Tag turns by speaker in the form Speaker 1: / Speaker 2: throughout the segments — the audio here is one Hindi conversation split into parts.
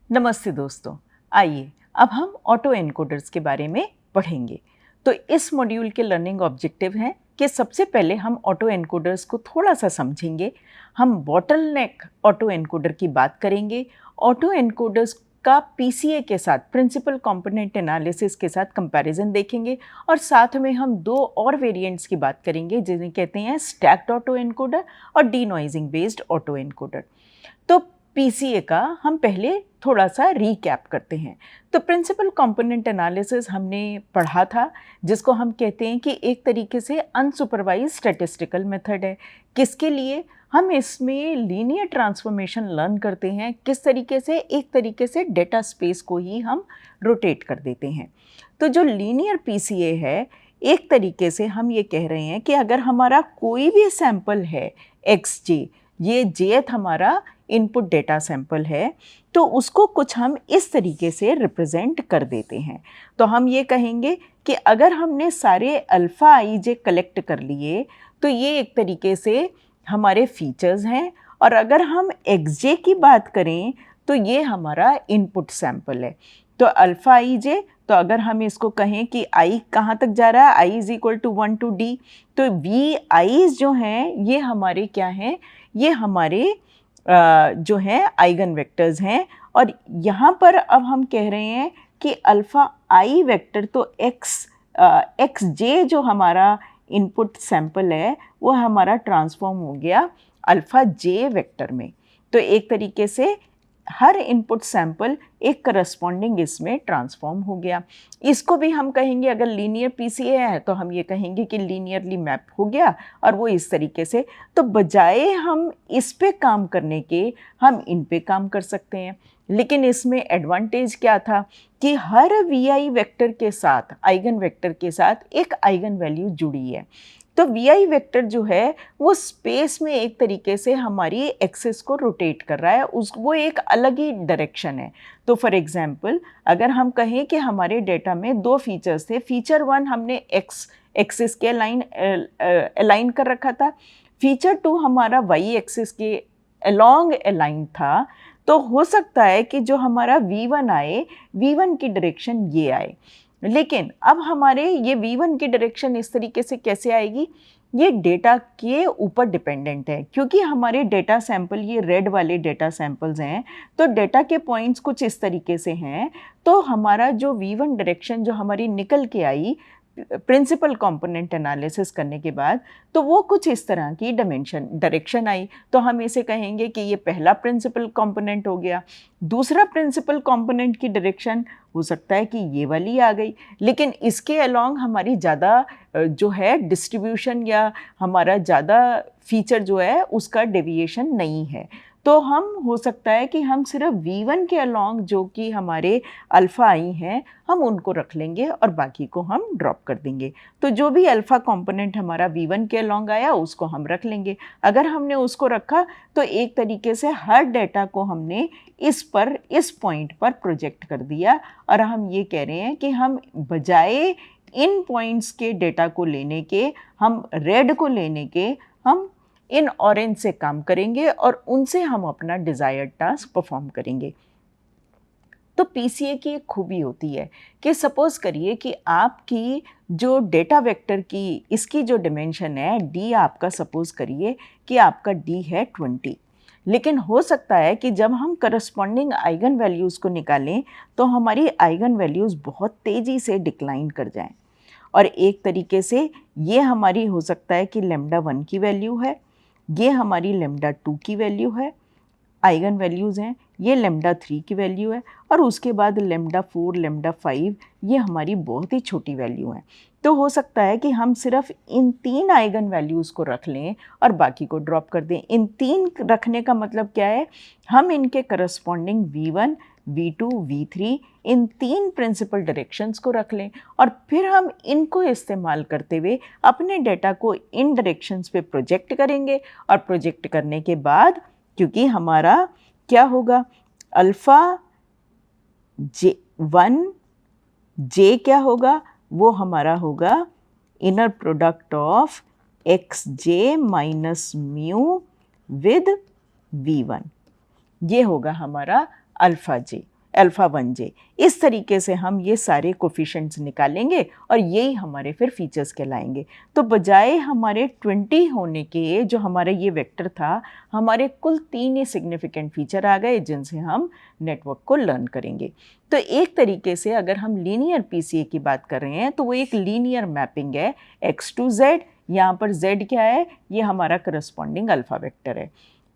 Speaker 1: नमस्ते दोस्तों। आइए अब हम ऑटो एनकोडर्स के बारे में पढ़ेंगे। तो इस मॉड्यूल के लर्निंग ऑब्जेक्टिव हैं कि सबसे पहले हम ऑटो एनकोडर्स को थोड़ा सा समझेंगे। हम बॉटलनेक ऑटो एनकोडर की बात करेंगे। ऑटो एनकोडर्स का पीसीए के साथ, प्रिंसिपल कंपोनेंट एनालिसिस के साथ कंपैरिजन देखेंगे और साथ में हम दो और वेरिएंट्स की बात करेंगे जिन्हें कहते हैं स्टैक्ड ऑटो एनकोडर और डीनॉइजिंग बेस्ड ऑटो एनकोडर। तो पीसीए का हम पहले थोड़ा सा रीकैप करते हैं। तो प्रिंसिपल कंपोनेंट एनालिसिस हमने पढ़ा था, जिसको हम कहते हैं कि एक तरीके से अनसुपरवाइज स्टैटिस्टिकल मेथड है। किसके लिए? हम इसमें लीनियर ट्रांसफॉर्मेशन लर्न करते हैं, किस तरीके से, एक तरीके से डेटा स्पेस को ही हम रोटेट कर देते हैं। तो जो लीनियर पीसीए है, एक तरीके से हम ये कह रहे हैं कि अगर हमारा कोई भी सैंपल है XJ, ये jth हमारा इनपुट डेटा सैंपल है, तो उसको कुछ हम इस तरीके से रिप्रेजेंट कर देते हैं। तो हम ये कहेंगे कि अगर हमने सारे अल्फ़ा आई जे कलेक्ट कर लिए तो ये एक तरीके से हमारे फीचर्स हैं, और अगर हम XJ की बात करें तो ये हमारा इनपुट सैंपल है। तो अल्फ़ा आई जे, तो अगर हम इसको कहें कि आई कहाँ तक जा रहा है, I is equal to 1 to D, तो वी आईज जो हैं ये हमारे क्या हैं, ये हमारे जो हैं आइगन वेक्टर्स हैं। और यहाँ पर अब हम कह रहे हैं कि अल्फ़ा आई वेक्टर, तो एक्स जे जो हमारा इनपुट सैंपल है वो हमारा ट्रांसफॉर्म हो गया अल्फ़ा जे वेक्टर में। तो एक तरीके से हर इनपुट सैंपल एक करस्पॉन्डिंग इसमें ट्रांसफॉर्म हो गया। इसको भी हम कहेंगे, अगर लीनियर पीसीए है तो हम ये कहेंगे कि लीनियरली मैप हो गया, और वो इस तरीके से। तो बजाय हम इस पे काम करने के, हम इन पे काम कर सकते हैं। लेकिन इसमें एडवांटेज क्या था कि हर वी आई वेक्टर के साथ, आइगन वेक्टर के साथ एक आइगन वैल्यू जुड़ी है। तो वी आई वेक्टर जो है वो स्पेस में एक तरीके से हमारी एक्सिस को रोटेट कर रहा है, वो एक अलग ही डायरेक्शन है। तो फॉर एग्जांपल अगर हम कहें कि हमारे डेटा में दो फीचर्स थे, फीचर 1 हमने एक्सिस के अलाइन कर रखा था, फीचर 2 हमारा वाई एक्सिस के अलोंग अलाइन था। तो हो सकता है कि जो हमारा V1 आए, V1 की डायरेक्शन ये आए। लेकिन अब हमारे ये V1 की डायरेक्शन इस तरीके से कैसे आएगी, ये डेटा के ऊपर डिपेंडेंट है, क्योंकि हमारे डेटा सैंपल ये रेड वाले डेटा सैंपल्स हैं। तो डेटा के पॉइंट्स कुछ इस तरीके से हैं। तो हमारा जो V1 डायरेक्शन जो हमारी निकल के आई प्रिंसिपल कंपोनेंट एनालिसिस करने के बाद, तो वो कुछ इस तरह की डायरेक्शन आई। तो हम इसे कहेंगे कि ये पहला प्रिंसिपल कंपोनेंट हो गया। दूसरा प्रिंसिपल कंपोनेंट की डायरेक्शन हो सकता है कि ये वाली आ गई, लेकिन इसके अलोंग हमारी ज़्यादा जो है डिस्ट्रीब्यूशन या हमारा ज़्यादा फीचर जो है उसका डेविएशन नहीं है। तो हम हो सकता है कि हम सिर्फ V1 के अलोंग जो कि हमारे अल्फ़ा आई हैं, हम उनको रख लेंगे और बाकी को हम ड्रॉप कर देंगे। तो जो भी अल्फ़ा कंपोनेंट हमारा V1 के अलोंग आया उसको हम रख लेंगे। अगर हमने उसको रखा तो एक तरीके से हर डेटा को हमने इस पॉइंट पर प्रोजेक्ट कर दिया, और हम ये कह रहे हैं कि हम बजाय इन पॉइंट्स के डेटा को लेने के, हम रेड को लेने के, हम इन ऑरेंज से काम करेंगे और उनसे हम अपना डिज़ायर्ड टास्क परफॉर्म करेंगे। तो पीसीए की एक खूबी होती है कि सपोज़ करिए कि आपकी जो डेटा वेक्टर की इसकी जो डिमेंशन है डी, आपका सपोज़ करिए कि आपका डी है 20। लेकिन हो सकता है कि जब हम करस्पॉन्डिंग आइगन वैल्यूज़ को निकालें तो हमारी आइगन वैल्यूज़ बहुत तेज़ी से डिक्लाइन कर जाएं, और एक तरीके से ये हमारी हो सकता है कि लेमडा 1 की वैल्यू है, ये हमारी लेमडा 2 की वैल्यू है, आइगन वैल्यूज़ हैं, ये लेमडा 3 की वैल्यू है, और उसके बाद लेमडा 4, लेमडा 5 ये हमारी बहुत ही छोटी वैल्यू हैं। तो हो सकता है कि हम सिर्फ इन 3 आइगन वैल्यूज़ को रख लें और बाकी को ड्रॉप कर दें। इन 3 रखने का मतलब क्या है, हम इनके करस्पॉन्डिंग V1, V2, V3 इन 3 प्रिंसिपल डायरेक्शंस को रख लें, और फिर हम इनको इस्तेमाल करते हुए अपने डेटा को इन डायरेक्शंस पे प्रोजेक्ट करेंगे। और प्रोजेक्ट करने के बाद, क्योंकि हमारा क्या होगा, अल्फ़ा J1 J क्या होगा, वो हमारा होगा inner product of XJ minus mu with V1, ये होगा हमारा अल्फ़ा J। Alpha 1j। इस तरीके से हम ये सारे कोफिशिएंट्स निकालेंगे और यही हमारे फिर फीचर्स कहलाएंगे। तो बजाय हमारे 20 होने के जो हमारा ये वेक्टर था, हमारे कुल 3 ही सिग्निफिकेंट फीचर आ गए जिनसे हम नेटवर्क को लर्न करेंगे। तो एक तरीके से अगर हम लीनियर पीसीए की बात कर रहे हैं तो वो एक लीनियर मैपिंग है x to z। यहाँ पर z क्या है, ये हमारा करस्पॉन्डिंग अल्फ़ा वेक्टर है।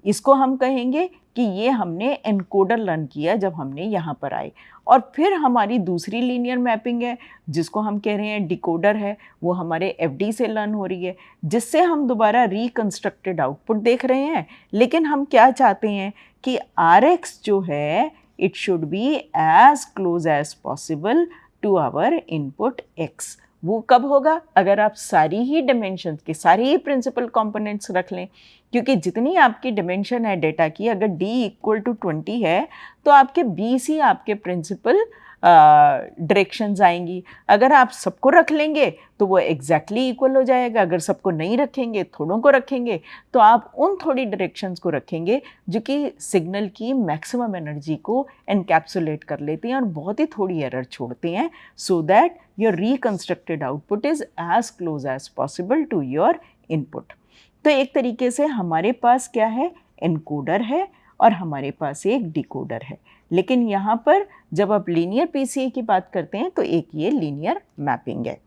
Speaker 1: इसको हम कहेंगे कि ये हमने एनकोडर लर्न किया जब हमने यहाँ पर आए। और फिर हमारी दूसरी लीनियर मैपिंग है जिसको हम कह रहे हैं डिकोडर है, वो हमारे एफडी से लर्न हो रही है, जिससे हम दोबारा रिकंस्ट्रक्टेड आउटपुट देख रहे हैं। लेकिन हम क्या चाहते हैं कि RX जो है it should be as close as possible to our input x। वो कब होगा, अगर आप सारी ही डिमेंशंस के सारे ही प्रिंसिपल कंपोनेंट्स रख लें, क्योंकि जितनी आपकी डिमेंशन है डेटा की, अगर d इक्वल टू 20 है तो आपके 20 ही आपके प्रिंसिपल डायरेक्शंस आएंगी। अगर आप सबको रख लेंगे तो वो एग्जैक्टली इक्वल हो जाएगा, अगर सबको नहीं रखेंगे, थोड़ों को रखेंगे, तो आप उन थोड़ी डायरेक्शंस को रखेंगे जो कि सिग्नल की मैक्सिमम एनर्जी को एनकैप्सुलेट कर लेते हैं और बहुत ही थोड़ी एरर छोड़ते हैं, so that your reconstructed output is as close as possible to your input. तो एक तरीके से हमारे पास क्या है, एनकोडर है और हमारे पास एक डिकोडर है। लेकिन यहाँ पर जब आप लीनियर पीसीए की बात करते हैं तो एक ये लीनियर मैपिंग है।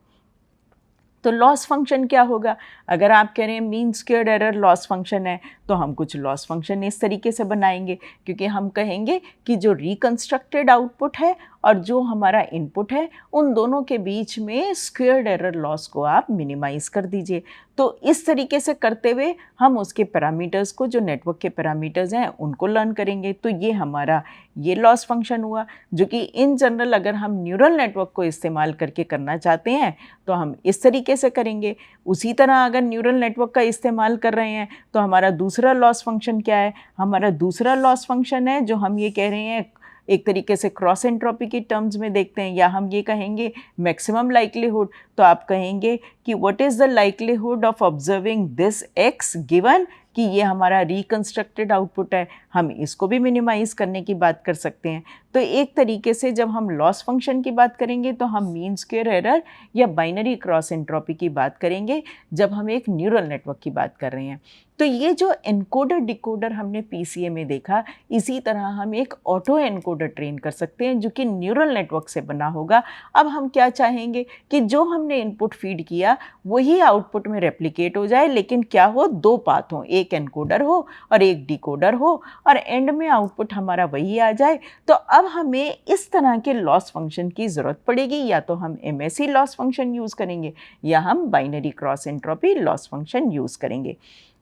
Speaker 1: तो लॉस फंक्शन क्या होगा, अगर आप कह रहे हैं mean squared error loss function है तो हम कुछ लॉस फंक्शन इस तरीके से बनाएंगे, क्योंकि हम कहेंगे कि जो रिकंस्ट्रक्टेड आउटपुट है और जो हमारा इनपुट है उन दोनों के बीच में स्क्वेयर्ड एरर लॉस को आप मिनिमाइज़ कर दीजिए। तो इस तरीके से करते हुए हम उसके पैरामीटर्स को, जो नेटवर्क के पैरामीटर्स हैं, उनको लर्न करेंगे। तो ये हमारा ये लॉस फंक्शन हुआ, जो कि इन जनरल अगर हम न्यूरल नेटवर्क को इस्तेमाल करके करना चाहते हैं तो हम इस तरीके से करेंगे। उसी तरह अगर न्यूरल नेटवर्क का इस्तेमाल कर रहे हैं तो हमारा दूसरा लॉस फंक्शन क्या है, हमारा दूसरा लॉस फंक्शन है जो हम ये कह रहे हैं एक तरीके से क्रॉस एंट्रोपी की टर्म्स में देखते हैं, या हम ये कहेंगे मैक्सिमम लाइक्लीहुड। तो आप कहेंगे कि what is the likelihood of observing this x given कि ये हमारा रिकंस्ट्रक्टेड आउटपुट है, हम इसको भी मिनिमाइज़ करने की बात कर सकते हैं। तो एक तरीके से जब हम लॉस फंक्शन की बात करेंगे तो हम मीन स्क्वेयर एरर या बाइनरी क्रॉस एंट्रोपी की बात करेंगे जब हम एक न्यूरल नेटवर्क की बात कर रहे हैं। तो ये जो एनकोडर डिकोडर हमने पीसीए में देखा, इसी तरह हम एक ऑटो एनकोडर ट्रेन कर सकते हैं जो कि न्यूरल नेटवर्क से बना होगा। अब हम क्या चाहेंगे कि जो हमने इनपुट फीड किया वही आउटपुट में रेप्लिकेट हो जाए, लेकिन क्या हो, दो पाथ हो, एक एनकोडर हो और एक डिकोडर हो, और एंड में आउटपुट हमारा वही आ जाए। तो अब हमें इस तरह के लॉस फंक्शन की ज़रूरत पड़ेगी, या तो हम MSE लॉस फंक्शन यूज़ करेंगे या हम binary cross entropy loss function use करेंगे।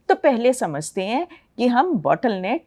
Speaker 1: तो पहले समझते हैं कि हम बॉटलनेक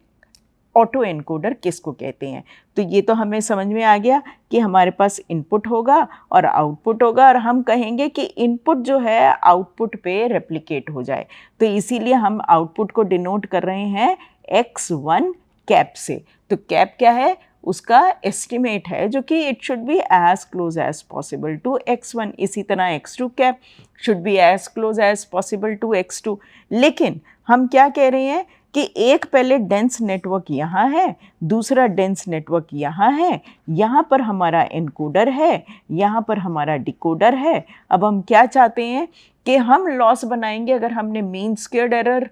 Speaker 1: ऑटो एनकोडर किसको कहते हैं। तो ये तो हमें समझ में आ गया कि हमारे पास इनपुट होगा और आउटपुट होगा, और हम कहेंगे कि इनपुट जो है आउटपुट पे रेप्लिकेट हो जाए। तो इसीलिए हम आउटपुट को डिनोट कर रहे हैं x1 कैप से। तो कैप क्या है, उसका एस्टिमेट है जो कि it should be as close as possible to x1। इसी तरह x2 cap should be as close as possible to x2। लेकिन हम क्या कह रहे हैं कि एक पहले डेंस नेटवर्क यहाँ है, दूसरा डेंस नेटवर्क यहाँ है, यहाँ पर हमारा एनकोडर है, यहाँ पर हमारा डिकोडर है। अब हम क्या चाहते हैं कि हम लॉस बनाएंगे, अगर हमने mean squared error,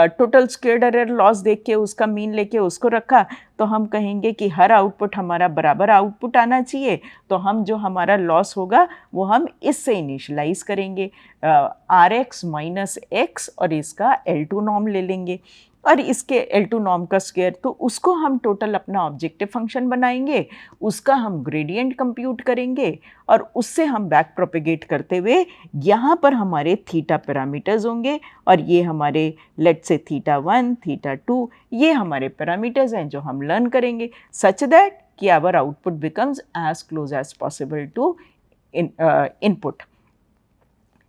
Speaker 1: total squared error loss देख के उसका मीन लेके उसको रखा, तो हम कहेंगे कि हर आउटपुट हमारा बराबर आउटपुट आना चाहिए। तो हम जो हमारा लॉस होगा वो हम इससे इनिशलाइज करेंगे, RX माइनस x, और इसका L2 नॉर्म ले लेंगे और इसके L2 नॉर्म का स्क्वायर, तो उसको हम टोटल अपना ऑब्जेक्टिव फंक्शन बनाएंगे, उसका हम ग्रेडियंट कंप्यूट करेंगे और उससे हम बैक प्रोपेगेट करते हुए यहाँ पर हमारे थीटा पैरामीटर्स होंगे, और ये हमारे लेट्स से थीटा1, थीटा2, ये हमारे पैरामीटर्स हैं जो हम लर्न करेंगे, सच दैट कि our output becomes as close as possible to input.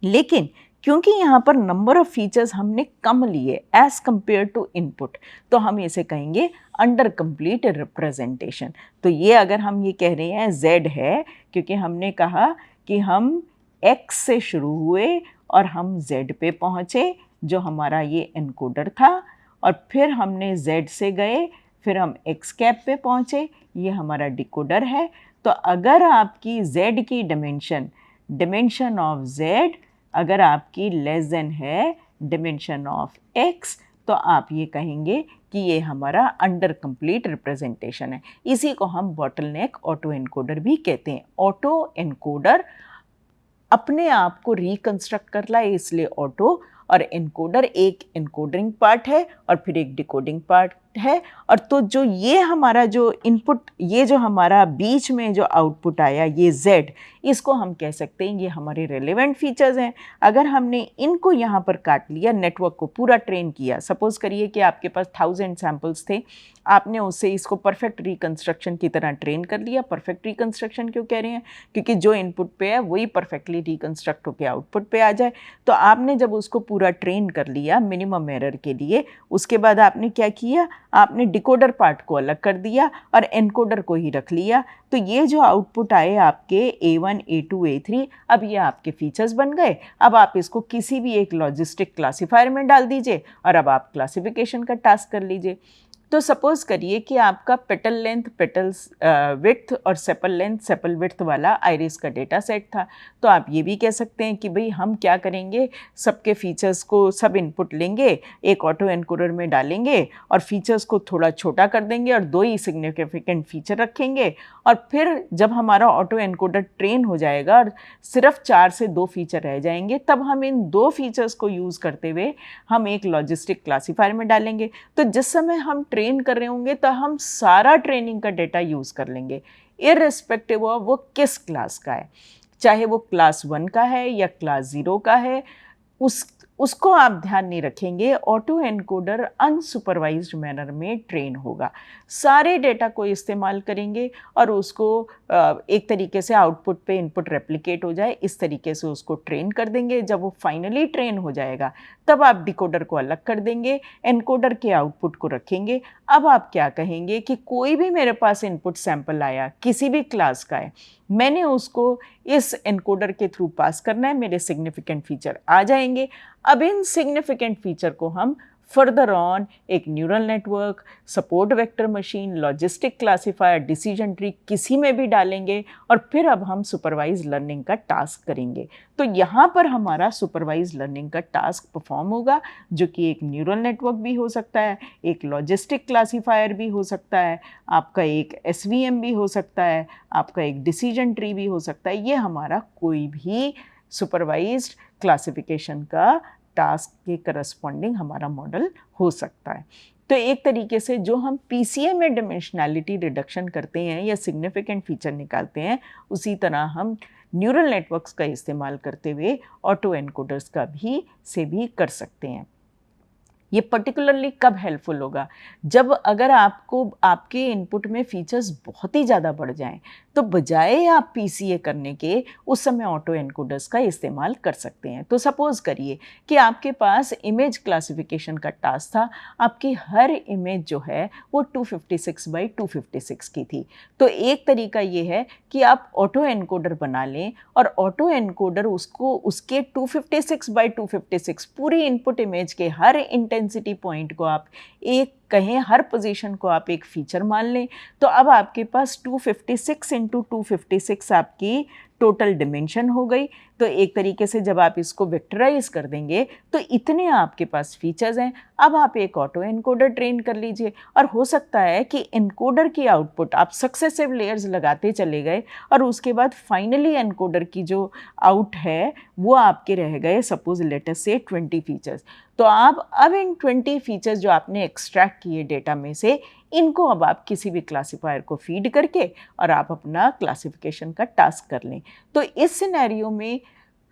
Speaker 1: लेकिन क्योंकि यहाँ पर नंबर ऑफ फीचर्स हमने कम लिए एज कंपेयर टू इनपुट, तो हम इसे कहेंगे अंडर कंप्लीट रिप्रेजेंटेशन। तो ये अगर हम ये कह रहे हैं z है, क्योंकि हमने कहा कि हम x से शुरू हुए और हम z पे पहुँचे जो हमारा ये एनकोडर था, और फिर हमने z से गए, फिर हम एक्स कैप पे पहुँचे, ये हमारा डिकोडर है। तो अगर आपकी z की डिमेंशन ऑफ z अगर आपकी लेस देन है डिमेंशन ऑफ x, तो आप ये कहेंगे कि ये हमारा अंडर कंप्लीट रिप्रेजेंटेशन है। इसी को हम बॉटलनेक ऑटो एनकोडर भी कहते हैं। ऑटो एनकोडर अपने आप को रिकंस्ट्रक्ट कर रहा है, इसलिए ऑटो, और एनकोडर एक एनकोडिंग पार्ट है और फिर एक डिकोडिंग पार्ट है। और तो जो ये हमारा जो इनपुट, ये जो हमारा बीच में जो आउटपुट आया ये z, इसको हम कह सकते हैं ये हमारे रेलेवेंट फीचर्स हैं। अगर हमने इनको यहाँ पर काट लिया, नेटवर्क को पूरा ट्रेन किया, सपोज करिए कि आपके पास 1000 सैम्पल्स थे, आपने उससे इसको परफेक्ट रिकंस्ट्रक्शन की तरह ट्रेन कर लिया। परफेक्ट रिकंस्ट्रक्शन क्यों कह रहे हैं? क्योंकि जो इनपुट पे है वही परफेक्टली रिकंस्ट्रक्ट होकर आउटपुट पे आ जाए। तो आपने जब उसको पूरा ट्रेन कर लिया मिनिमम एरर के लिए, उसके बाद आपने क्या किया, आपने डिकोडर पार्ट को अलग कर दिया और एनकोडर को ही रख लिया। तो ये जो आउटपुट आए आपके A1, A2, A3, अब ये आपके फीचर्स बन गए। अब आप इसको किसी भी एक लॉजिस्टिक क्लासीफायर में डाल दीजिए और अब आप क्लासिफिकेशन का टास्क कर लीजिए। तो सपोज करिए कि आपका पेटल लेंथ, पेटल्स विड्थ और सेपल लेंथ, सेपल विड्थ वाला आइरिस का डेटा सेट था। तो आप ये भी कह सकते हैं कि भाई हम क्या करेंगे, सबके फीचर्स को सब इनपुट लेंगे, एक ऑटो एनकोडर में डालेंगे और फीचर्स को थोड़ा छोटा कर देंगे और 2 ही सिग्निफिकेंट फीचर रखेंगे। और फिर जब हमारा ऑटो एनकोडर ट्रेन हो जाएगा और सिर्फ 4 से 2 फीचर रह जाएंगे, तब हम इन 2 फीचर्स को यूज़ करते हुए हम एक लॉजिस्टिक क्लासीफायर में डालेंगे। तो जिस समय हम ट्रेन कर रहे होंगे तो हम सारा ट्रेनिंग का डेटा यूज़ कर लेंगे, इररिस्पेक्टिव ऑफ वो किस क्लास का है, चाहे वो क्लास 1 का है या क्लास 0 का है, उसको आप ध्यान नहीं रखेंगे। ऑटो एनकोडर अनसुपरवाइज्ड मैनर में ट्रेन होगा, सारे डेटा को इस्तेमाल करेंगे और उसको एक तरीके से आउटपुट पे इनपुट रेप्लिकेट हो जाए, इस तरीके से उसको ट्रेन कर देंगे। जब वो फाइनली ट्रेन हो जाएगा तब आप डिकोडर को अलग कर देंगे, एनकोडर के आउटपुट को रखेंगे। अब आप क्या कहेंगे कि कोई भी मेरे पास इनपुट सैंपल आया, किसी भी क्लास का है, मैंने उसको इस एनकोडर के थ्रू पास करना है, मेरे सिग्निफिकेंट फीचर आ जाएंगे। अब इन सिग्निफिकेंट फीचर को हम फर्दर ऑन एक neural network, support vector machine, logistic classifier, decision tree, किसी में भी डालेंगे और फिर अब हम सुपरवाइज लर्निंग का टास्क करेंगे। तो यहाँ पर हमारा सुपरवाइज लर्निंग का टास्क परफॉर्म होगा, जो कि एक न्यूरल नेटवर्क भी हो सकता है, एक लॉजिस्टिक क्लासीफायर भी हो सकता है, आपका एक SVM भी हो सकता है, आपका एक डिसीजन ट्री भी हो सकता है। ये हमारा कोई भी सुपरवाइज्ड क्लासिफिकेशन का टास्क के करस्पॉन्डिंग हमारा मॉडल हो सकता है। तो एक तरीके से जो हम PCA में डिमेंशनैलिटी रिडक्शन करते हैं या सिग्निफिकेंट फीचर निकालते हैं, उसी तरह हम न्यूरल नेटवर्क्स का इस्तेमाल करते हुए ऑटो एनकोडर्स का भी कर सकते हैं। ये पर्टिकुलरली कब हेल्पफुल होगा, जब अगर आपको आपके इनपुट में फीचर्स बहुत ही ज़्यादा बढ़ जाएं, तो बजाय आप PCA करने के उस समय ऑटो एनकोडर्स का इस्तेमाल कर सकते हैं। तो सपोज़ करिए कि आपके पास इमेज क्लासिफिकेशन का टास्क था, आपकी हर इमेज जो है वो 256 बाई 256 की थी। तो एक तरीका ये है कि आप ऑटो एनकोडर बना लें और ऑटो एनकोडर उसको उसके 256 बाई 256 पूरी इनपुट इमेज के हर इंटेंसिटी पॉइंट को आप एक कहें, हर पोजीशन को आप एक फीचर मान लें। तो अब आपके पास 256 इंटू 256 आपकी टोटल डिमेंशन हो गई। तो एक तरीके से जब आप इसको वेक्टराइज कर देंगे तो इतने आपके पास फीचर्स हैं। अब आप एक ऑटो एनकोडर ट्रेन कर लीजिए और हो सकता है कि एनकोडर की आउटपुट आप सक्सेसिव लेयर्स लगाते चले गए और उसके बाद फाइनली एनकोडर की जो आउट है वो आपके रह गए सपोज लेट अस से 20 फीचर्स। तो आप अब इन 20 फीचर्स जो आपने एक्सट्रैक्ट किए डेटा में से, इनको अब आप किसी भी क्लासीफायर को फीड करके और आप अपना क्लासिफिकेशन का टास्क कर लें। तो इस सिनेरियो में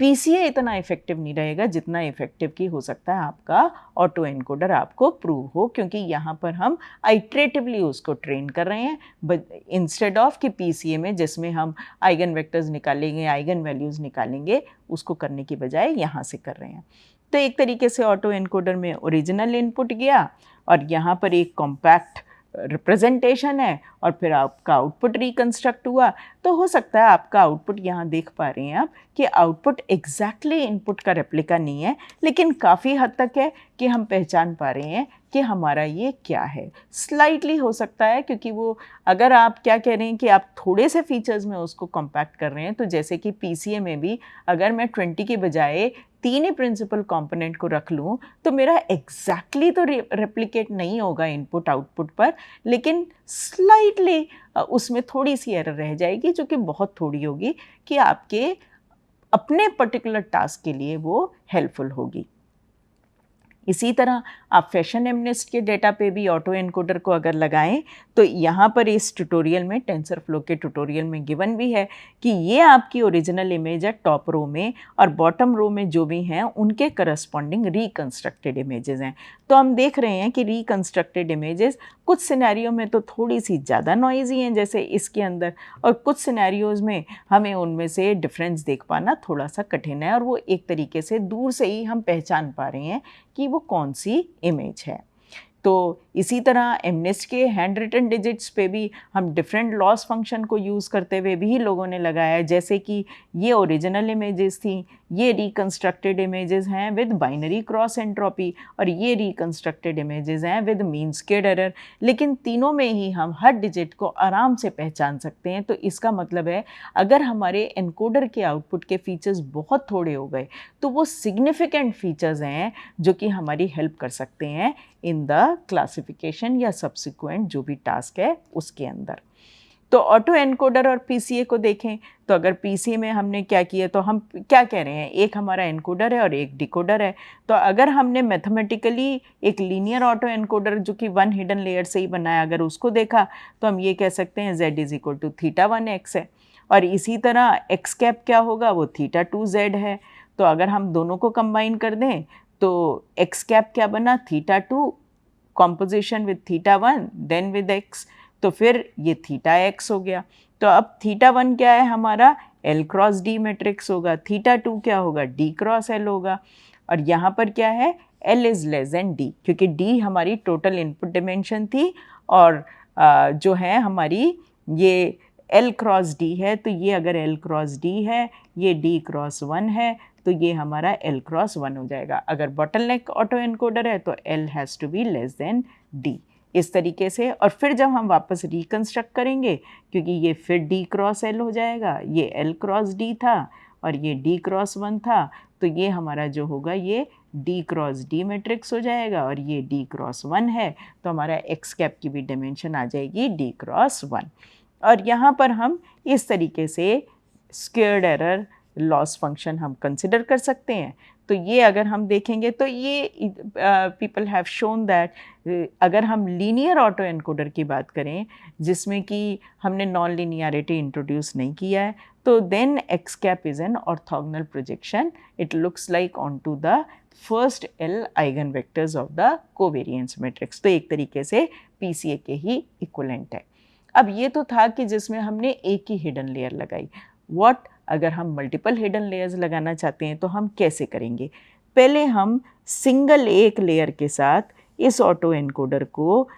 Speaker 1: PCA इतना इफेक्टिव नहीं रहेगा जितना इफेक्टिव की हो सकता है आपका ऑटो एनकोडर आपको प्रूव हो, क्योंकि यहाँ पर हम आइट्रेटिवली उसको ट्रेन कर रहे हैं इंस्टेड ऑफ कि PCA में जिसमें हम आइगन वेक्टर्स निकालेंगे, आइगन वैल्यूज़ निकालेंगे, उसको करने की बजाय यहाँ से कर रहे हैं। तो एक तरीके से ऑटो एनकोडर में ओरिजिनल इनपुट गया और यहाँ पर एक कॉम्पैक्ट रिप्रेजेंटेशन है और फिर आपका आउटपुट रिकंस्ट्रक्ट हुआ। तो हो सकता है आपका आउटपुट यहाँ देख पा रहे हैं आप कि आउटपुट एग्जैक्टली इनपुट का रेप्लिका नहीं है, लेकिन काफ़ी हद तक है कि हम पहचान पा रहे हैं कि हमारा ये क्या है। स्लाइटली हो सकता है, क्योंकि वो अगर आप क्या कह रहे हैं कि आप थोड़े से फीचर्स में उसको कॉम्पैक्ट कर रहे हैं, तो जैसे कि पीसीए में भी अगर मैं 20 के बजाय 3 ही प्रिंसिपल कंपोनेंट को रख लूँ तो मेरा एग्जैक्टली तो रेप्लिकेट नहीं होगा इनपुट आउटपुट पर, लेकिन स्लाइटली उसमें थोड़ी सी एरर रह जाएगी, जो कि बहुत थोड़ी होगी, कि आपके अपने पर्टिकुलर टास्क के लिए वो हेल्पफुल होगी। इसी तरह आप फैशन एमनेस्ट के डेटा पे भी ऑटो एनकोडर को अगर लगाएं, तो यहाँ पर इस ट्यूटोरियल में, टेंसरफ्लो के ट्यूटोरियल में गिवन भी है कि ये आपकी ओरिजिनल इमेज है टॉप रो में, और बॉटम रो में जो भी हैं उनके करस्पॉन्डिंग रिकंस्ट्रक्टेड इमेजेस हैं। तो हम देख रहे हैं कि रिकंस्ट्रक्टेड इमेजेस कुछ सिनेरियो में तो थोड़ी सी ज़्यादा नॉइजी हैं जैसे इसके अंदर, और कुछ सिनेरियोज़ में हमें उनमें से डिफरेंस देख पाना थोड़ा सा कठिन है, और वो एक तरीके से दूर से ही हम पहचान पा रहे हैं कि वो कौन सी इमेज है। तो इसी तरह एमनेस्ट के हैंड रिटन डिजिट्स पे भी हम डिफरेंट लॉस फंक्शन को यूज़ करते हुए भी लोगों ने लगाया है, जैसे कि ये ओरिजिनल इमेजेस थी, ये रिकंस्ट्रक्टेड इमेजेस हैं विद बाइनरी क्रॉस एंट्रोपी, और ये रिकंस्ट्रक्टेड इमेजेस हैं विद मीन स्क्वेयर्ड एरर, लेकिन तीनों में ही हम हर डिजिट को आराम से पहचान सकते हैं। तो इसका मतलब है अगर हमारे एनकोडर के आउटपुट के फीचर्स बहुत थोड़े हो गए तो वो सिग्निफिकेंट फीचर्स हैं जो कि हमारी हेल्प कर सकते हैं इन द क्लासिफिकेशन या सब्सिक्वेंट जो भी टास्क है उसके अंदर। तो ऑटो एनकोडर और पीसीए को देखें, तो अगर पीसीए में हमने क्या किया, तो हम क्या कह रहे हैं, एक हमारा एनकोडर है और एक डिकोडर है। तो अगर हमने मैथमेटिकली एक लीनियर ऑटो एनकोडर जो कि वन हिडन लेयर से ही बनाया, अगर उसको देखा तो हम ये कह सकते हैं z is equal to θ1x है, और इसी तरह x कैप क्या होगा, वो θ2z है। तो अगर हम दोनों को कंबाइन कर दें तो x कैप क्या बना, θ2 composition with θ1 then with x, तो फिर ये θx हो गया। तो अब θ1 क्या है हमारा, L क्रॉस D मैट्रिक्स होगा, θ2 क्या होगा, D क्रॉस L होगा, और यहाँ पर क्या है, L is less than D, क्योंकि D हमारी टोटल इनपुट डिमेंशन थी, और जो है हमारी ये L क्रॉस D है, तो ये अगर L क्रॉस D है, ये D क्रॉस 1 है, तो ये हमारा L क्रॉस 1 हो जाएगा। अगर बॉटलनेक ऑटो एनकोडर है तो L has to be less than D, इस तरीके से। और फिर जब हम वापस रिकंस्ट्रक्ट करेंगे, क्योंकि ये फिर D क्रॉस L हो जाएगा, ये L क्रॉस D था और ये D क्रॉस 1 था, तो ये हमारा जो होगा ये D क्रॉस D मैट्रिक्स हो जाएगा, और ये D क्रॉस 1 है, तो हमारा x कैप की भी डिमेंशन आ जाएगी D क्रॉस 1। और यहाँ पर हम इस तरीके से स्क्वेयर्ड एरर लॉस फंक्शन हम कंसिडर कर सकते हैं। तो ये अगर हम देखेंगे तो ये पीपल हैव शोन दैट अगर हम लीनियर ऑटो एनकोडर की बात करें जिसमें कि हमने नॉन लीनियरिटी इंट्रोड्यूस नहीं किया है, तो then X cap is an orthogonal projection, it looks like on to the first L eigen vectors of the covariance matrix. तो एक तरीके से PCA के ही इक्वलेंट है। अब ये तो था कि जिसमें हमने एक ही हिडन लेयर लगाई। व्हाट अगर हम मल्टीपल हिडन लेयर्स लगाना चाहते हैं तो हम कैसे करेंगे? पहले हम सिंगल एक लेयर के साथ इस ऑटो एनकोडर को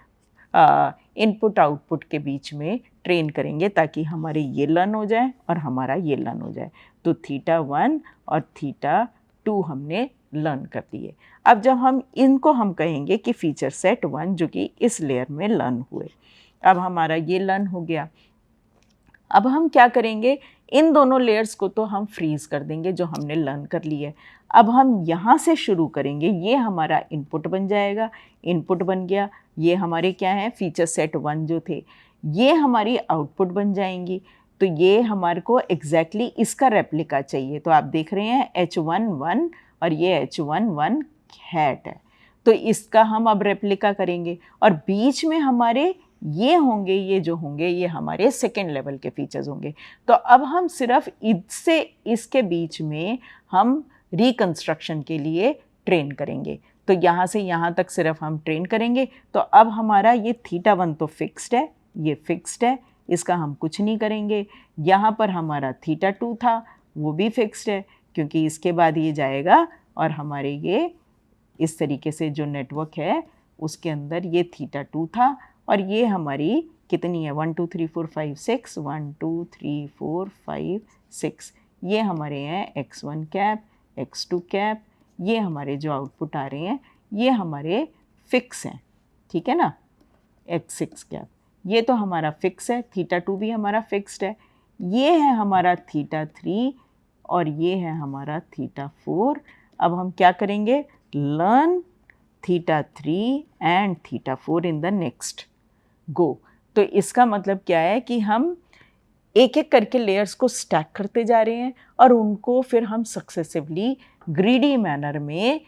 Speaker 1: इनपुट आउटपुट के बीच में ट्रेन करेंगे ताकि हमारे ये लर्न हो जाए और हमारा ये लर्न हो जाए। तो θ1 और θ2 हमने लर्न कर दिए। अब जब हम इनको हम कहेंगे कि फीचर सेट 1 जो कि इस लेयर में लर्न हुए, अब हमारा ये लर्न हो गया। अब हम क्या करेंगे, इन दोनों लेयर्स को तो हम फ्रीज़ कर देंगे जो हमने लर्न कर ली है। अब हम यहाँ से शुरू करेंगे, ये हमारा इनपुट बन जाएगा, इनपुट बन गया, ये हमारे क्या हैं फीचर सेट 1 जो थे, ये हमारी आउटपुट बन जाएंगी। तो ये हमारे को एग्जैक्टली इसका रेप्लिका चाहिए। तो आप देख रहे हैं H1 1 और ये H1 1 हैट है, तो इसका हम अब रेप्लिका करेंगे, और बीच में हमारे ये होंगे, ये जो होंगे ये हमारे सेकेंड लेवल के फीचर्स होंगे। तो अब हम सिर्फ इससे इसके बीच में हम रिकंस्ट्रक्शन के लिए ट्रेन करेंगे। तो यहाँ से यहाँ तक सिर्फ हम ट्रेन करेंगे। तो अब हमारा ये θ1 तो फिक्स्ड है, ये फिक्स्ड है, इसका हम कुछ नहीं करेंगे। यहाँ पर हमारा θ2 था, वो भी फिक्स्ड है, क्योंकि इसके बाद ये जाएगा और हमारे ये इस तरीके से जो नेटवर्क है उसके अंदर ये θ2 था, और ये हमारी कितनी है 1 2 3 4 5 6 1 2 3 4 5 6, ये हमारे हैं x1 कैप x2 कैप, ये हमारे जो आउटपुट आ रहे हैं ये हमारे फिक्स हैं। ठीक है ना, x6 कैप। ये तो हमारा फिक्स है, θ2 भी हमारा फिक्स्ड है, ये है हमारा θ3 और ये है हमारा θ4। अब हम क्या करेंगे, learn θ3 and θ4 in the next go. तो इसका मतलब क्या है कि हम एक एक करके लेयर्स को स्टैक करते जा रहे हैं और उनको फिर हम सक्सेसिवली ग्रीडी मैनर में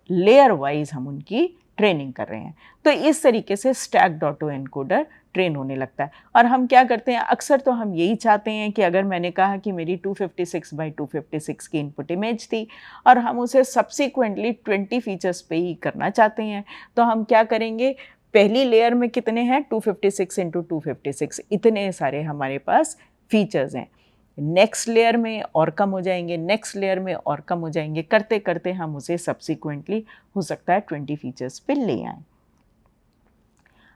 Speaker 1: लेयर वाइज हम उनकी ट्रेनिंग कर रहे हैं। तो इस तरीके से स्टैक्ड ऑटो एनकोडर ट्रेन होने लगता है। और हम क्या करते हैं, अक्सर तो हम यही चाहते हैं कि अगर मैंने कहा कि मेरी 256x256 की इनपुट इमेज थी और हम उसे सब्सिक्वेंटली 20 फीचर्स पे ही करना चाहते हैं, तो हम क्या करेंगे, पहली लेयर में कितने हैं, 256 × 256, इतने सारे हमारे पास फीचर्स हैं। नेक्स्ट लेयर में और कम हो जाएंगे, नेक्स्ट लेयर में और कम हो जाएंगे, करते करते हम उसे सब्सिक्वेंटली हो सकता है 20 फीचर्स पे ले आएं।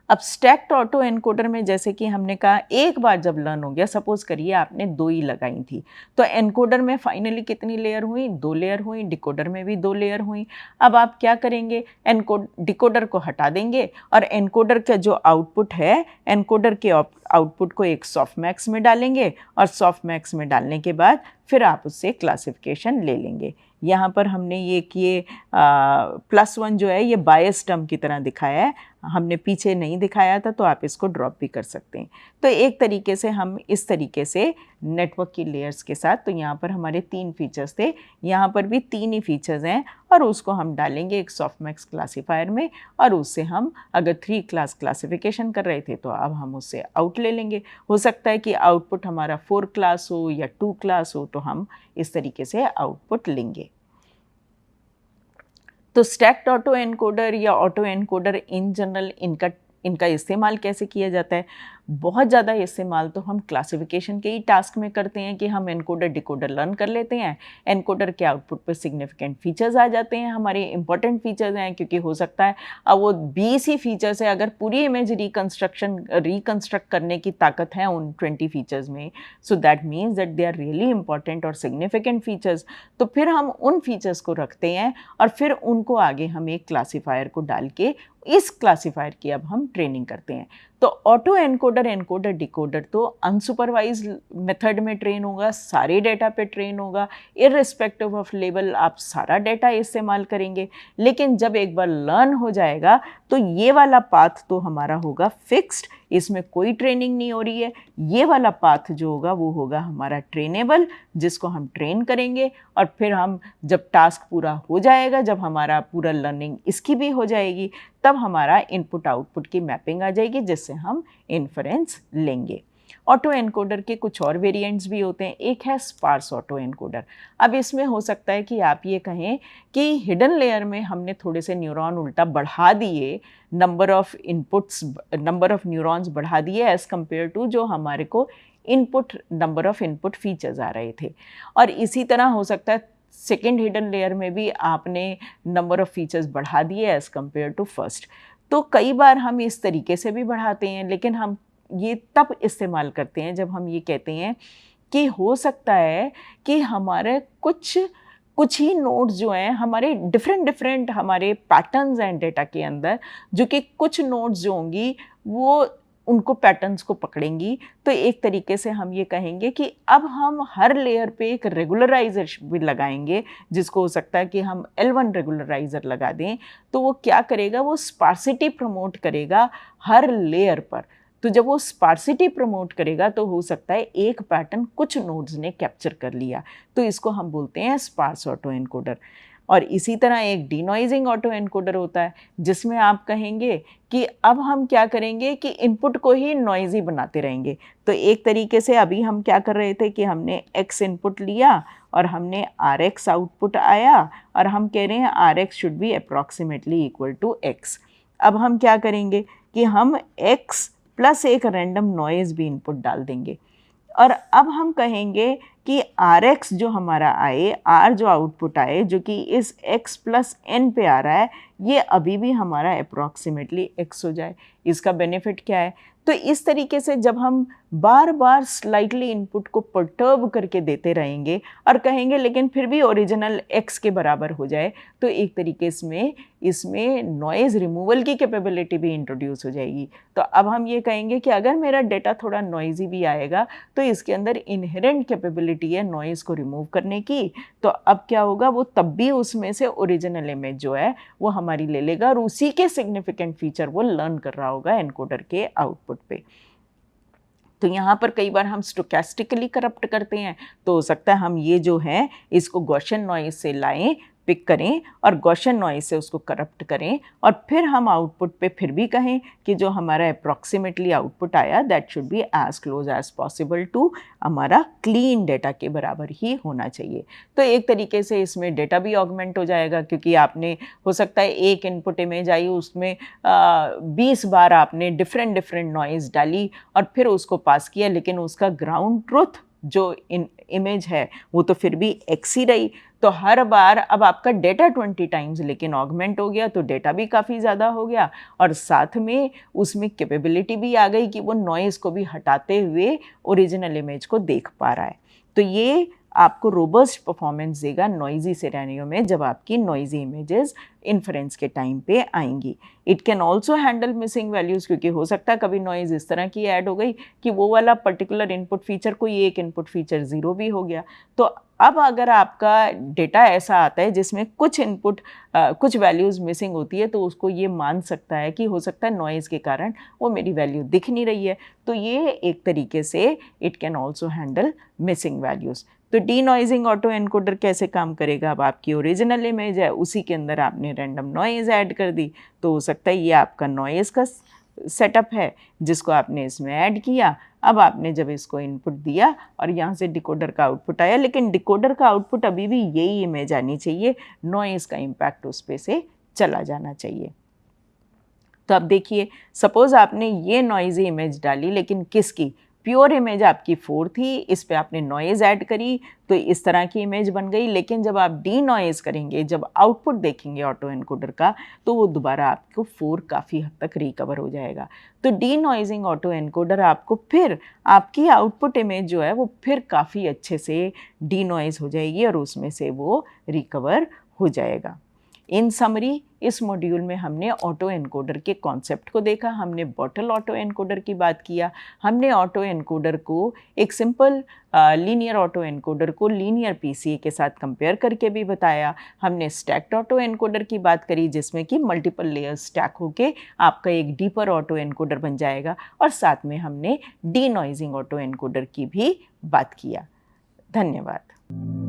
Speaker 1: अब स्टैक्ड ऑटो एनकोडर में जैसे कि हमने कहा, एक बार जब लर्न हो गया, सपोज करिए आपने 2 ही लगाई थी, तो एनकोडर में फाइनली कितनी लेयर हुई, 2 लेयर हुई, डिकोडर में भी 2 लेयर हुई। अब आप क्या करेंगे, डिकोडर को हटा देंगे और एनकोडर का जो आउटपुट है, एनकोडर के आउटपुट को एक सॉफ्टमैक्स में डालेंगे और सॉफ्टमैक्स में डालने के बाद फिर आप उससे क्लासिफिकेशन ले लेंगे। यहाँ पर हमने ये किए +1 जो है ये बायस टर्म की तरह दिखाया है, हमने पीछे नहीं दिखाया था, तो आप इसको ड्रॉप भी कर सकते हैं। तो एक तरीके से हम इस तरीके से नेटवर्क की लेयर्स के साथ, तो यहाँ पर हमारे 3 फीचर्स थे, यहाँ पर भी 3 ही फीचर्स हैं और उसको हम डालेंगे एक सॉफ्टमैक्स क्लासीफायर में और उससे हम अगर 3 क्लास क्लासिफिकेशन कर रहे थे तो अब हम उससे आउट ले लेंगे। हो सकता है कि आउटपुट हमारा 4 क्लास हो या 2 क्लास हो, तो हम इस तरीके से आउटपुट लेंगे। तो स्टैक्ड ऑटो एनकोडर या ऑटो एनकोडर इन जनरल इनका इस्तेमाल कैसे किया जाता है, बहुत ज़्यादा इस्तेमाल तो हम क्लासिफिकेशन के ही टास्क में करते हैं कि हम एनकोडर डिकोडर लर्न कर लेते हैं, एनकोडर के आउटपुट पर सिग्निफिकेंट फीचर्स आ जाते हैं, हमारे इंपॉर्टेंट फीचर्स हैं, क्योंकि हो सकता है अब वो 20 ही फीचर्स है, अगर पूरी इमेज रिकंस्ट्रक्ट करने की ताकत है उन 20 फीचर्स में, so that means that they are really important और सिग्निफिकेंट फीचर्स। तो फिर हम उन फीचर्स को रखते हैं और फिर उनको आगे हम एक क्लासीफायर को डाल के इस क्लासीफायर की अब हम ट्रेनिंग करते हैं। तो ऑटो एनकोडर एनकोडर डिकोडर तो अनसुपरवाइज्ड मेथड में ट्रेन होगा, सारे डेटा पे ट्रेन होगा, इररिस्पेक्टिव ऑफ लेवल आप सारा डेटा इस्तेमाल करेंगे। लेकिन जब एक बार लर्न हो जाएगा तो ये वाला पाथ तो हमारा होगा फिक्स्ड, इसमें कोई ट्रेनिंग नहीं हो रही है। ये वाला पाथ जो होगा वो होगा हमारा ट्रेनेबल, जिसको हम ट्रेन करेंगे और फिर हम जब टास्क पूरा हो जाएगा, जब हमारा पूरा लर्निंग इसकी भी हो जाएगी, तब हमारा इनपुट आउटपुट की मैपिंग आ जाएगी, जिससे हम इन्फरेंस लेंगे। ऑटो एनकोडर के कुछ और वेरिएंट्स भी होते हैं, एक है स्पार्स ऑटो एनकोडर। अब इसमें हो सकता है कि आप ये कहें कि हिडन लेयर में हमने थोड़े से न्यूरॉन उल्टा बढ़ा दिए, नंबर ऑफ न्यूरॉन्स बढ़ा दिए एज़ कम्पेयर टू जो हमारे को नंबर ऑफ इनपुट फीचर्स आ रहे थे। और इसी तरह हो सकता है सेकेंड हिडन लेयर में भी आपने नंबर ऑफ फीचर्स बढ़ा दिए एज़ कम्पेयर टू फर्स्ट। तो कई बार हम इस तरीके से भी बढ़ाते हैं, लेकिन हम ये तब इस्तेमाल करते हैं जब हम ये कहते हैं कि हो सकता है कि हमारे कुछ ही नोड्स जो हैं, हमारे डिफरेंट हमारे पैटर्न्स हैं डेटा के अंदर, जो कि कुछ नोड्स जो होंगी वो उनको पैटर्न्स को पकड़ेंगी। तो एक तरीके से हम ये कहेंगे कि अब हम हर लेयर पे एक रेगुलराइजर भी लगाएंगे, जिसको हो सकता है कि हम L1 रेगुलराइजर लगा दें। तो वो क्या करेगा, वो स्पार्सिटी प्रमोट करेगा हर लेयर पर। तो जब वो स्पार्सिटी प्रमोट करेगा तो हो सकता है एक पैटर्न कुछ नोड्स ने कैप्चर कर लिया, तो इसको हम बोलते हैं स्पार्स ऑटो एनकोडर। और इसी तरह एक डीनॉइजिंग ऑटो एनकोडर होता है, जिसमें आप कहेंगे कि अब हम क्या करेंगे कि इनपुट को ही नॉइजी बनाते रहेंगे। तो एक तरीके से अभी हम क्या कर रहे थे कि हमने x इनपुट लिया और हमने rx आउटपुट आया और हम कह रहे हैं rx should be approximately equal to x। अब हम क्या करेंगे कि हम x प्लस एक रैंडम नॉइज़ भी इनपुट डाल देंगे और अब हम कहेंगे कि RX जो हमारा आए, R जो आउटपुट आए, जो कि इस X प्लस N पे आ रहा है, ये अभी भी हमारा अप्रॉक्सीमेटली X हो जाए। इसका बेनिफिट क्या है? तो इस तरीके से जब हम बार बार स्लाइटली इनपुट को परटर्ब करके देते रहेंगे और कहेंगे लेकिन फिर भी ओरिजिनल X के बराबर हो जाए, तो एक तरीके से इसमें नॉइज़ रिमूवल की कैपेबिलिटी भी इंट्रोड्यूस हो जाएगी। तो अब हम ये कहेंगे कि अगर मेरा डेटा थोड़ा नॉइज़ी भी आएगा तो इसके अंदर इनहेरेंट कैपेबिलिटी है नॉइज़ को रिमूव करने की। तो अब क्या होगा, वो तब भी उसमें से ओरिजिनल इमेज जो है वो हमारी ले लेगा और उसी के सिग्निफिकेंट फीचर वो लर्न कर रहा होगा एनकोडर के आउटपुट पे। तो यहाँ पर कई बार हम स्टोकेस्टिकली करप्ट करते हैं, तो हो सकता है हम ये जो है इसको गॉसियन नॉइज़ से लाएं, पिक करें और गॉसियन नॉइज़ से उसको करप्ट करें और फिर हम आउटपुट पे फिर भी कहें कि जो हमारा अप्रॉक्सीमेटली आउटपुट आया that should be as close as possible to हमारा क्लीन डेटा के बराबर ही होना चाहिए। तो एक तरीके से इसमें डेटा भी ऑगमेंट हो जाएगा, क्योंकि आपने हो सकता है एक इनपुट इमेज आई, उसमें 20 बार आपने डिफरेंट नॉइज़ डाली और फिर उसको पास किया, लेकिन उसका ग्राउंड ट्रुथ जो इमेज है वो तो फिर भी X ही रही। तो हर बार अब आपका डेटा 20 टाइम्स लेकिन ऑगमेंट हो गया, तो डेटा भी काफ़ी ज़्यादा हो गया और साथ में उसमें कैपेबिलिटी भी आ गई कि वो नॉइज़ को भी हटाते हुए ओरिजिनल इमेज को देख पा रहा है। तो ये आपको रोबस्ट परफॉर्मेंस देगा नॉइज़ी सिनेरियो में, जब आपकी नॉइज़ी इमेजेस इन्फ्रेंस के टाइम पे आएंगी। It can also handle missing values, क्योंकि हो सकता है कभी नॉइज़ इस तरह की ऐड हो गई कि वो वाला पर्टिकुलर इनपुट फीचर, कोई एक इनपुट फीचर 0 भी हो गया। तो अब अगर आपका डेटा ऐसा आता है जिसमें कुछ वैल्यूज़ मिसिंग होती है, तो उसको ये मान सकता है कि हो सकता है नॉइज़ के कारण वो मेरी वैल्यू दिख नहीं रही है। तो ये एक तरीके से it can also handle missing values. तो डीनॉइजिंग ऑटो एनकोडर कैसे काम करेगा? अब आपकी ओरिजिनल इमेज है, उसी के अंदर आपने रैंडम नॉइज़ ऐड कर दी, तो हो सकता है ये आपका नॉइज़ का सेटअप है जिसको आपने इसमें ऐड किया। अब आपने जब इसको इनपुट दिया और यहाँ से डिकोडर का आउटपुट आया, लेकिन डिकोडर का आउटपुट अभी भी यही इमेज आनी चाहिए, नॉइज़ का इम्पैक्ट उस पे से चला जाना चाहिए। तो अब देखिए, सपोज़ आपने ये नॉइज़ी इमेज डाली, लेकिन किसकी? प्योर इमेज आपकी 4 थी, इस पे आपने नॉइज़ ऐड करी तो इस तरह की इमेज बन गई। लेकिन जब आप डी नॉइज़ करेंगे, जब आउटपुट देखेंगे ऑटो एनकोडर का, तो वो दोबारा आपको 4 काफ़ी हद तक रिकवर हो जाएगा। तो डी नॉइजिंग ऑटो एनकोडर आपको फिर आपकी आउटपुट इमेज जो है वो फिर काफ़ी अच्छे से डी नॉइज़ हो जाएगी और उसमें से वो रिकवर हो जाएगा। इन समरी, इस मॉड्यूल में हमने ऑटो एनकोडर के कॉन्सेप्ट को देखा, हमने बॉटल ऑटो एनकोडर की बात किया, हमने ऑटो एनकोडर को एक सिंपल लीनियर ऑटो एनकोडर को लीनियर पीसीए के साथ कंपेयर करके भी बताया, हमने स्टैक्ड ऑटो एनकोडर की बात करी जिसमें कि मल्टीपल लेयर्स स्टैक होके आपका एक डीपर ऑटो एनकोडर बन जाएगा, और साथ में हमने डी नॉइजिंग ऑटो एनकोडर की भी बात किया। धन्यवाद।